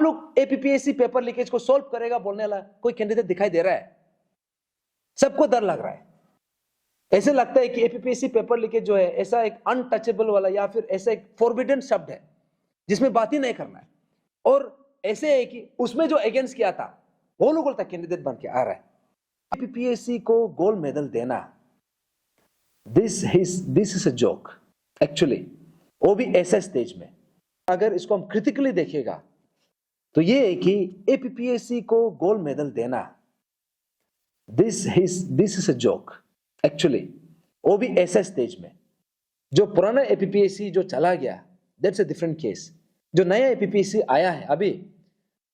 लोग APPSC paper leakage को solve करेगा बोलने वाला कोई कैंडिडेट दिखाई दे रहा है? सबको डर लग रहा है। ऐसे लगता है कि एपीपीएससी पेपर लीकेज जो है ऐसा एक अनटचेबल वाला या फिर ऐसा एक फॉरबिडन शब्द है जिसमें बात ही नहीं करना है। और ऐसे है कि उसमें जो अगेंस्ट किया था वो लोगों तक कैंडिडेट बन के आ रहा है। एपीपीएससी को गोल्ड मेडल देना, this is a joke actually, वो भी ऐसे स्टेज में। अगर इसको हम क्रिटिकली देखेगा तो ये है कि एपीपीएससी को गोल्ड मेडल देना, this is a joke actually, वो भी ऐसे स्टेज में। जो पुराना एपीपीएससी जो चला गया, दैट्स अ डिफरेंट केस। जो नया एपीपीएससी आया है अभी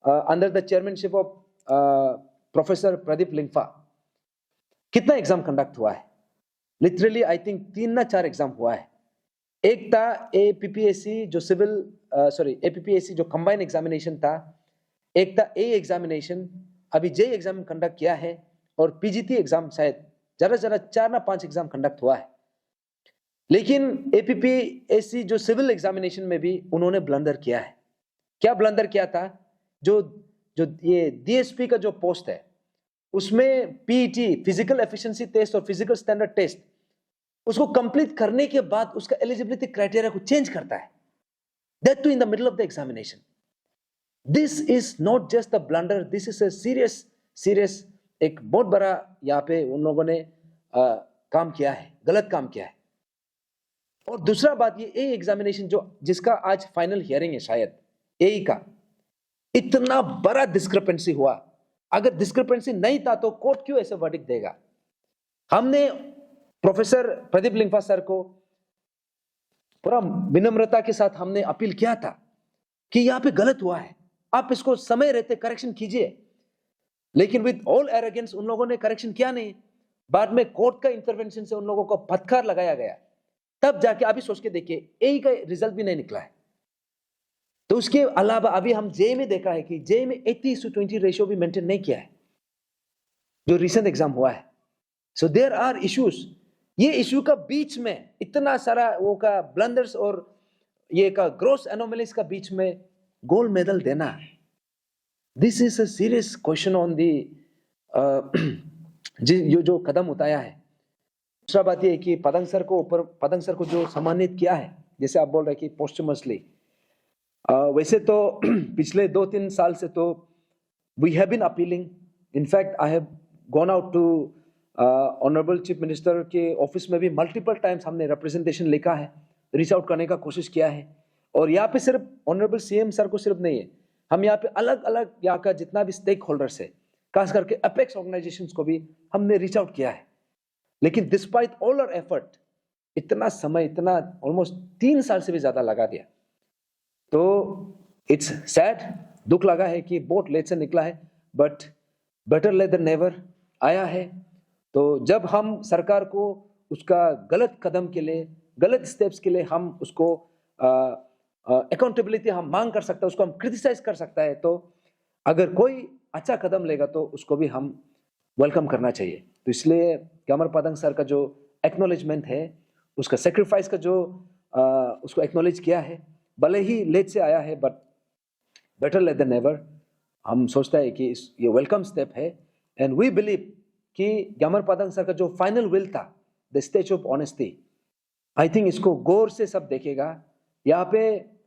under the chairmanship of professor Pradeep Lingfa, कितना एग्जाम कंडक्ट हुआ है? लिटरली आई थिंक 3 ना 4 एग्जाम हुआ है। एक था एपीपीएससी जो एपीपीएससी जो कंबाइन एग्जामिनेशन था, एक था ए एग्जामिनेशन, अभी जे एग्जाम कंडक्ट किया है, और पीजीटी एग्जाम शायद जरा 4 ना 5 एग्जाम कंडक्ट हुआ है। लेकिन एपीपीएससी जो सिविल एग्जामिनेशन में भी उन्होंने ब्लंडर किया है। क्या ब्लंडर किया था? जो ये डीएसपी का जो पोस्ट है उसमें पीईटी फिजिकल एफिशिएंसी टेस्ट और फिजिकल स्टैंडर्ड टेस्ट उसको कंप्लीट करने के बाद उसका एलिजिबिलिटी क्राइटेरिया को चेंज करता है, that too in the middle of the examination. This is not just a blunder, this is a serious एक बहुत बड़ा यहाँ पे उन लोगों ने काम किया है, गलत काम किया है। और दूसरा बात ये ए एग्जामिनेशन जो जिसका आज फाइनल हियरिंग है शायद ए का, इतना बड़ा डिस्क्रिपेंसी हुआ। अगर डिस्क्रिपेंसी नहीं था तो कोर्ट क्यों ऐसे वर्डिक्ट देगा? हमने प्रोफेसर प्रदीप लिंगफा सर को पूरा विनम्रता के साथ हमने अपील किया था कि यहाँ पे गलत हुआ है, आप इसको समय रहते करेक्शन कीजिए। लेकिन विद ऑल एरोगेंस उन लोगों ने करेक्शन किया नहीं। बाद में कोर्ट का इंटरवेंशन से उन लोगों को फटकार लगाया गया, तब जाके अभी सोच के देखिए ए का रिजल्ट भी नहीं निकला है। तो उसके अलावा अभी हम जे में देखा है कि जे में 80:20 रेशियो भी मेंटेन नहीं किया है जो रिसेंट एग्जाम हुआ है। So there are issues. ये इश्यू का बीच में इतना सारा वो का ब्लंडर्स और ये का ग्रोस एनोमलीज का बीच में गोल्ड मेडल देना, this is a serious question on the जो कदम उठाया है। दूसरा बात ये है कि पतंग सर को जो सम्मानित किया है, जैसे आप बोल रहे कि पोस्टमसली, वैसे तो पिछले 2-3 साल से तो we have been appealing. In fact I have gone out to honourable chief minister के ऑफिस में भी मल्टीपल टाइम्स हमने रिप्रेजेंटेशन लिखा है, रीच आउट करने का कोशिश किया है। और यहाँ पे सिर्फ ऑनरेबल सीएम सर को सिर्फ नहीं है, हम यहाँ पे अलग अलग यहाँ का जितना भी स्टेक होल्डर्स है, खास करके अपेक्स ऑर्गेनाइजेशंस को भी हमने रीच आउट किया है। लेकिन डिस्पाइट ऑल आवर एफर्ट, इतना समय, इतना ऑलमोस्ट 3 साल से भी ज्यादा लगा दिया। तो इट्स सैड, दुख लगा है कि बहुत लेट से निकला है, but better late than never आया है। तो जब हम सरकार को उसका गलत कदम के लिए, गलत स्टेप्स के लिए हम उसको अकाउंटेबिलिटी हम मांग कर सकते हैं, उसको हम क्रिटिसाइज कर सकता है, तो अगर कोई अच्छा कदम लेगा तो उसको भी हम वेलकम करना चाहिए। तो इसलिए ग्यामर पादंग सर का जो एक्नॉलेजमेंट है, उसका सेक्रीफाइस का जो उसको एक्नॉलेज किया है, भले ही लेट से आया है but better late than never. हम सोचता है कि ये वेलकम स्टेप है। एंड वी बिलीव कि ग्यामर पादंग सर का जो फाइनल विल था, the stage of honesty, I think इसको गौर से सब देखेगा। यहाँ पे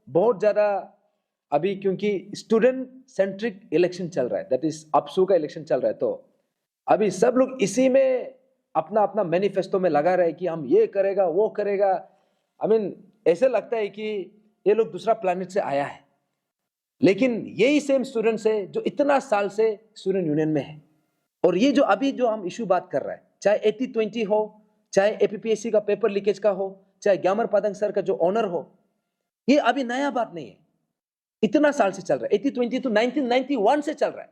बहुत ज्यादा अभी क्योंकि स्टूडेंट सेंट्रिक इलेक्शन चल रहा है, दैट इज अपसू का इलेक्शन चल रहा है, तो अभी सब लोग इसी में अपना अपना मैनिफेस्टो में लगा रहे कि हम ये करेगा वो करेगा। आई मीन ऐसे लगता है कि ये लोग दूसरा प्लैनेट से आया है। लेकिन यही सेम स्टूडेंट्स है जो इतना साल से स्टूडेंट यूनियन में है। और ये जो अभी जो हम इशू बात कर रहे हैं, चाहे 80-20 हो, चाहे एपीपीएससी का पेपर लीकेज का हो, चाहे ग्यामर पादंग सर का जो ऑनर हो, ये अभी नया बात नहीं है, इतना साल से चल रहा है। 80-20 तो 1991 से चल रहा है,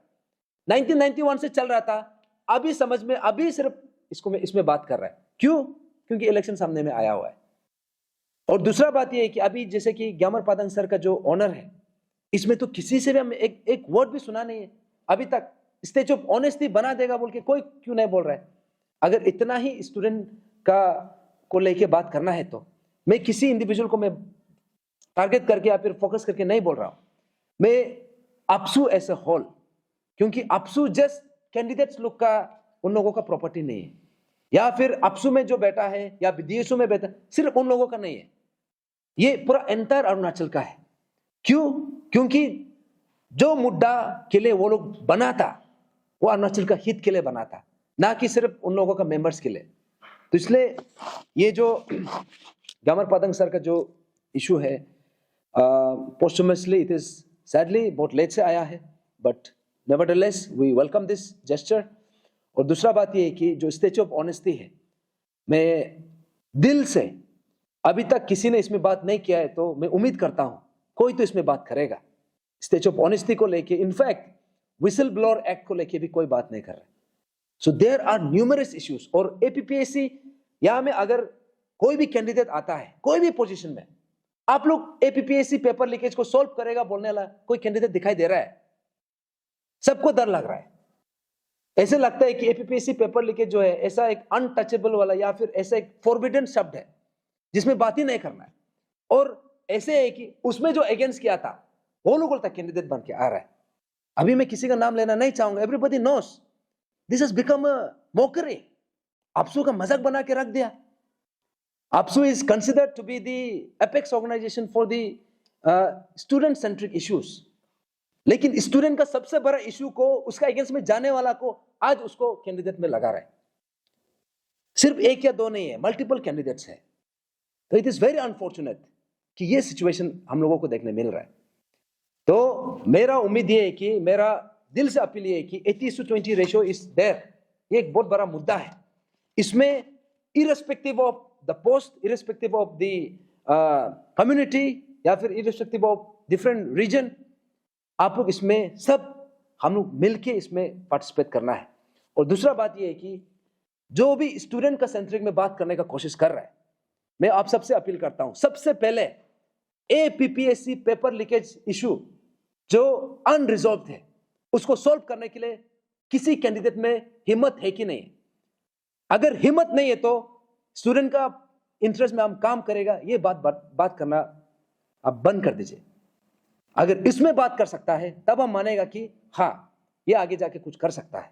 1991 से चल रहा था। अभी समझ में, अभी सिर्फ इसमें बात कर रहा है। क्यों? क्योंकि इलेक्शन सामने में आया हुआ है। और दूसरा बात यह है कि अभी जैसे कि ग्यामर पादंग सर का जो ऑनर है, इसमें तो किसी से भी हम एक वर्ड भी सुना नहीं है अभी तक। स्टेज ऑफ ऑनेस्टी बना देगा बोल के कोई क्यों नहीं बोल रहा है? अगर इतना ही स्टूडेंट को लेके बात करना है तो मैं किसी इंडिविजुअल को मैं टारगेट करके या फिर फोकस करके नहीं बोल रहा हूं। मैं अपसू एज ए होल, क्योंकि अपसू जस्ट कैंडिडेट्स लोग का, उन लोगों का प्रॉपर्टी नहीं है, या फिर अपसू में जो बैठा है या डीएसयू में बैठा सिर्फ उन लोगों का नहीं है, ये पूरा एंटायर अरुणाचल का है। क्यों? क्योंकि जो मुद्दा के लिए वो लोग बना था वो अरुणाचल का हित के लिए बना था, ना कि सिर्फ उन लोगों का मेंबर्स के लिए। तो इसलिए ये जो ग्यामर पादंग सर का जो इशू है, पोस्टुमसली इट इज सैडली बहुत लेट से आया है, but nevertheless we welcome this gesture. और दूसरा बात ये है कि जो स्टैच्यू ऑफ ऑनेस्टी है, मैं दिल से, अभी तक किसी ने इसमें बात नहीं किया है, तो मैं उम्मीद करता हूं कोई तो इसमें बात करेगा। स्टैच्यू ऑफ ऑनेस्टी को लेके, इनफैक्ट विसल ब्लोअर एक्ट को लेके भी कोई बात नहीं कर रहा है। So there are numerous issues. और एपीपीएससी यहां में अगर कोई भी कैंडिडेट आता है कोई भी पोजीशन में, आप लोग एपीपीएससी पेपर लीकेज को सॉल्व करेगा बोलने वाला कोई कैंडिडेट दिखाई दे रहा है? सबको डर लग रहा है। ऐसे लगता है कि एपीपीएससी पेपर लीकेज जो है ऐसा एक अनटचेबल वाला या फिर ऐसा एक फॉरबिडन शब्द है जिसमें बात ही नहीं करना है। और ऐसे है कि उसमें जो अगेंस्ट किया था वो लोगों तक कैंडिडेट बन के आ रहा है। अभी मैं किसी का नाम लेना नहीं चाहूंगा, everybody knows this has become a mockery. APSU का मजाक बना के रख दिया। APSU is considered to be the apex organisation for the student centric issues, लेकिन स्टूडेंट का सबसे बड़ा इश्यू को, उसका अगेंस्ट में जाने वाला को आज उसको कैंडिडेट में लगा रहा है। सिर्फ एक या दो नहीं है, मल्टीपल कैंडिडेट्स है। तो इट इज वेरी अनफॉर्चुनेट कि ये सिचुएशन हम लोगों को देखने मिल रहा है। तो मेरा उम्मीद ये है कि, मेरा दिल से अपील ये है कि 80:20 रेशियो इज देयर। ये एक बहुत बड़ा मुद्दा है। इसमें irrespective of the post, irrespective of the community, या फिर इरेस्पेक्टिव ऑफ डिफरेंट रीजन, आप लोग इसमें सब हम लोग मिलके इसमें पार्टिसिपेट करना है। और दूसरा बात ये है कि जो भी स्टूडेंट का सेंट्रिक में बात करने का कोशिश कर रहा है, मैं आप सबसे अपील करता हूं, सबसे पहले एपीपीएससी पेपर लीकेज इशू जो अनरिजॉल्व है उसको सॉल्व करने के लिए किसी कैंडिडेट में हिम्मत है कि नहीं। अगर हिम्मत नहीं है तो स्टूडेंट का इंटरेस्ट में हम काम करेगा, ये बात करना आप बंद कर दीजिए। अगर इसमें बात कर सकता है तब हम मानेगा कि हाँ, ये आगे जाके कुछ कर सकता है।